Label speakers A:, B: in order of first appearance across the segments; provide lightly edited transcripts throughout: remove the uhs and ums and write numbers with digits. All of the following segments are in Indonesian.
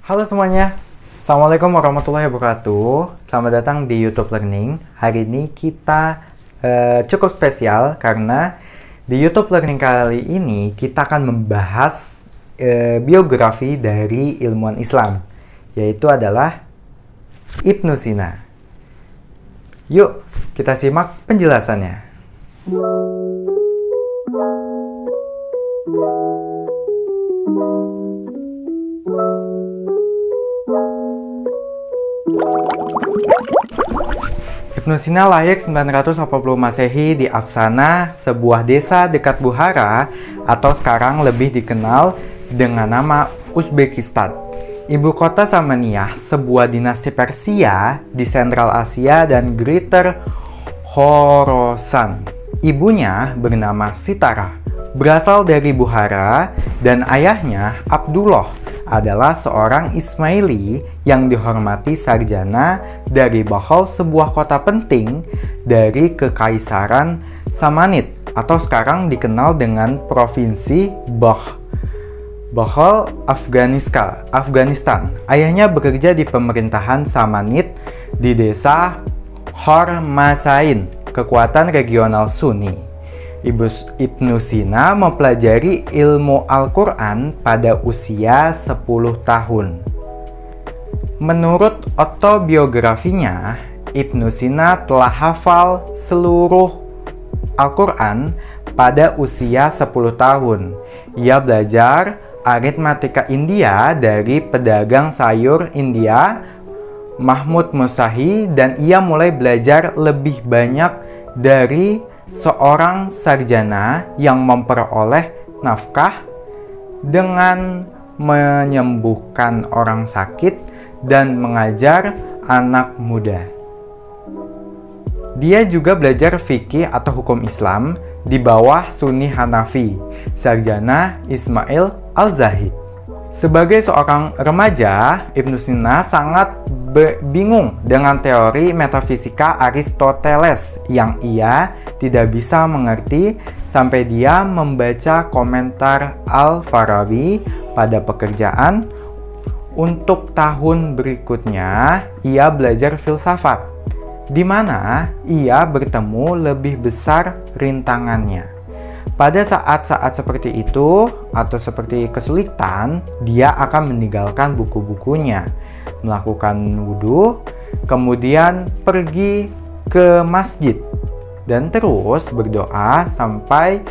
A: Halo semuanya, Assalamualaikum warahmatullahi wabarakatuh. Selamat datang di YouTube Learning. Hari ini kita cukup spesial karena di YouTube Learning kali ini kita akan membahas biografi dari ilmuwan Islam, yaitu adalah Ibnu Sina. Yuk, kita simak penjelasannya. Ibnu Sina lahir 980 Masehi di Afsana, sebuah desa dekat Bukhara atau sekarang lebih dikenal dengan nama Uzbekistan. Ibu kota Samaniyah, sebuah dinasti Persia di Sentral Asia dan Greater Khorasan. Ibunya bernama Sitara, berasal dari Bukhara, dan ayahnya Abdullah adalah seorang Ismaili yang dihormati sarjana dari Bakhol, sebuah kota penting dari Kekaisaran Samanid atau sekarang dikenal dengan Provinsi Bakhol, Afghanistan. Ayahnya bekerja di pemerintahan Samanid di desa Hormasain, kekuatan regional Sunni. Ibnu Sina mempelajari ilmu Al-Quran pada usia 10 tahun. Menurut autobiografinya, Ibnu Sina telah hafal seluruh Al-Quran pada usia 10 tahun. Ia belajar aritmatika India dari pedagang sayur India, Mahmud Musahi, dan ia mulai belajar lebih banyak dari seorang sarjana yang memperoleh nafkah dengan menyembuhkan orang sakit dan mengajar anak muda. Dia juga belajar fikih atau hukum Islam di bawah Sunni Hanafi, sarjana Ismail Al-Zahid. Sebagai seorang remaja, Ibnu Sina sangat bingung dengan teori metafisika Aristoteles yang ia tidak bisa mengerti sampai dia membaca komentar Al-Farabi pada pekerjaan. Untuk tahun berikutnya, ia belajar filsafat, di mana ia bertemu lebih besar rintangannya. Pada saat-saat seperti itu, atau seperti kesulitan, dia akan meninggalkan buku-bukunya, melakukan wudhu, kemudian pergi ke masjid, dan terus berdoa sampai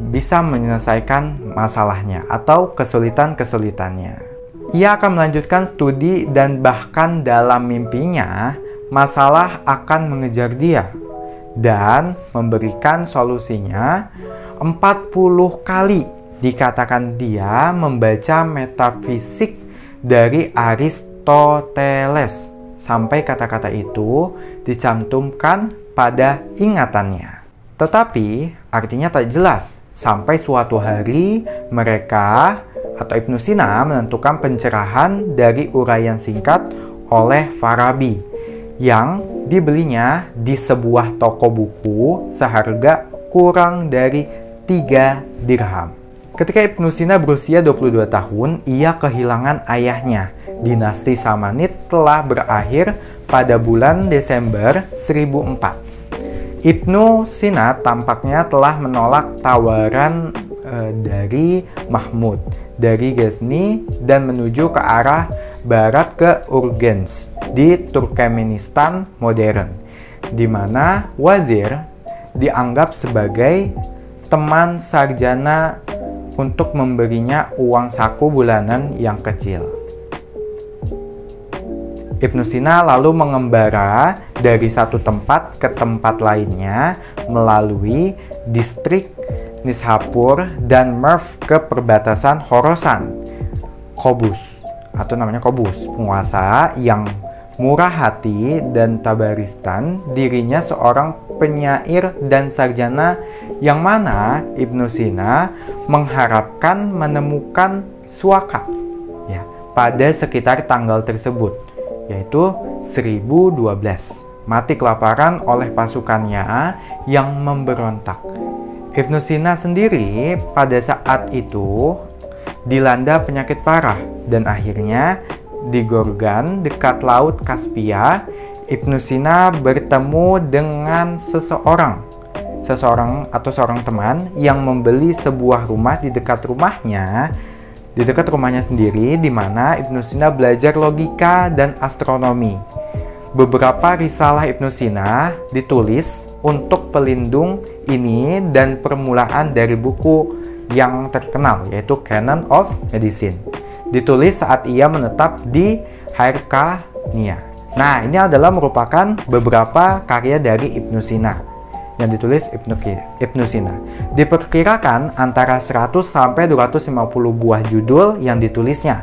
A: bisa menyelesaikan masalahnya atau kesulitan-kesulitannya. Ia akan melanjutkan studi dan bahkan dalam mimpinya, masalah akan mengejar dia dan memberikan solusinya. 40 kali dikatakan dia membaca metafisik dari Aristoteles sampai kata-kata itu dicantumkan pada ingatannya. Tetapi artinya tak jelas sampai suatu hari mereka atau Ibnu Sina menentukan pencerahan dari uraian singkat oleh Farabi yang dibelinya di sebuah toko buku seharga kurang dari 3 dirham. Ketika Ibnu Sina berusia 22 tahun, ia kehilangan ayahnya. Dinasti Samanid telah berakhir pada bulan Desember 1004. Ibnu Sina tampaknya telah menolak tawaran dari Mahmud dari Ghazni dan menuju ke arah barat ke Urgench di Turkmenistan modern, di mana wazir dianggap sebagai teman sarjana untuk memberinya uang saku bulanan yang kecil. Ibnu Sina lalu mengembara dari satu tempat ke tempat lainnya melalui distrik Nishapur dan Merv ke perbatasan Khorasan. Qobus atau namanya Qobus, penguasa yang murah hati dan Tabaristan, dirinya seorang penyair dan sarjana yang mana Ibnu Sina mengharapkan menemukan suaka pada sekitar tanggal tersebut, yaitu 1012. Mati kelaparan oleh pasukannya yang memberontak. Ibnu Sina sendiri pada saat itu dilanda penyakit parah Dan akhirnya di Gorgan dekat Laut Kaspia, Ibnu Sina bertemu dengan seorang teman yang membeli sebuah rumah di dekat rumahnya sendiri, di mana Ibnu Sina belajar logika dan astronomi. Beberapa risalah Ibnu Sina ditulis untuk pelindung ini dan permulaan dari buku yang terkenal, yaitu Canon of Medicine. Ditulis saat ia menetap di Hyrcania. Nah, ini adalah merupakan beberapa karya dari Ibnu Sina yang ditulis Ibnu Sina. Diperkirakan antara 100 sampai 250 buah judul yang ditulisnya.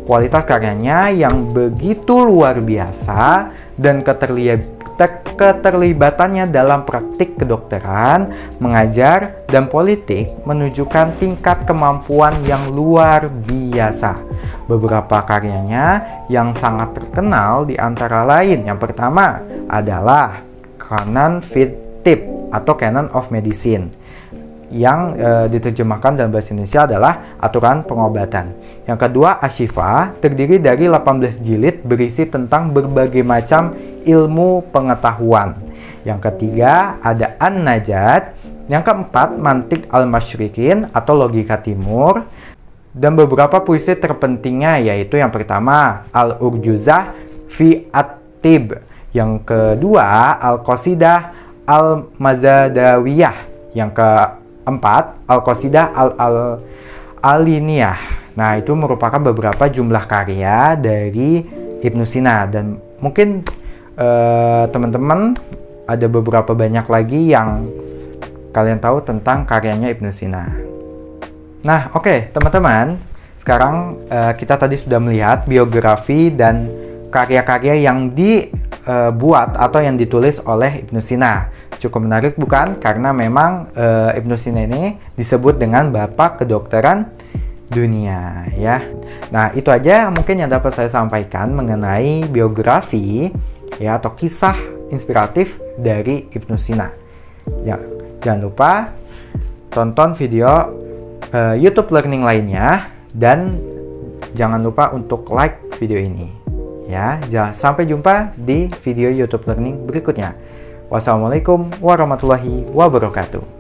A: Kualitas karyanya yang begitu luar biasa dan keterlibatannya dalam praktik kedokteran, mengajar, dan politik menunjukkan tingkat kemampuan yang luar biasa. Beberapa karyanya yang sangat terkenal di antara lain, yang pertama adalah Canon Fitip atau Canon of Medicine, yang diterjemahkan dalam bahasa Indonesia adalah Aturan Pengobatan. Yang kedua, Ashifa, terdiri dari 18 jilid berisi tentang berbagai macam ilmu pengetahuan. Yang ketiga, ada An-Najat. Yang keempat, Mantik Al-Masyrikin atau Logika Timur. Dan beberapa puisi terpentingnya yaitu yang pertama, Al-Urjuzah fi At-Tib. Yang kedua, Al-Qasidah Al-Mazadawiyah. Yang keempat, Al-Qasidah Al-Aliniyah. Nah, itu merupakan beberapa jumlah karya dari Ibnu Sina. Dan mungkin teman-teman ada beberapa banyak lagi yang kalian tahu tentang karyanya Ibnu Sina. Nah, oke, teman-teman. Sekarang kita tadi sudah melihat biografi dan karya-karya yang dibuat atau yang ditulis oleh Ibnu Sina. Cukup menarik bukan? Karena memang Ibnu Sina ini disebut dengan Bapak Kedokteran Dunia, ya. Nah, itu aja mungkin yang dapat saya sampaikan mengenai biografi, ya, atau kisah inspiratif dari Ibnu Sina. Ya, jangan lupa tonton video YouTube Learning lainnya dan jangan lupa untuk like video ini. Ya, sampai jumpa di video YouTube Learning berikutnya. Wassalamualaikum warahmatullahi wabarakatuh.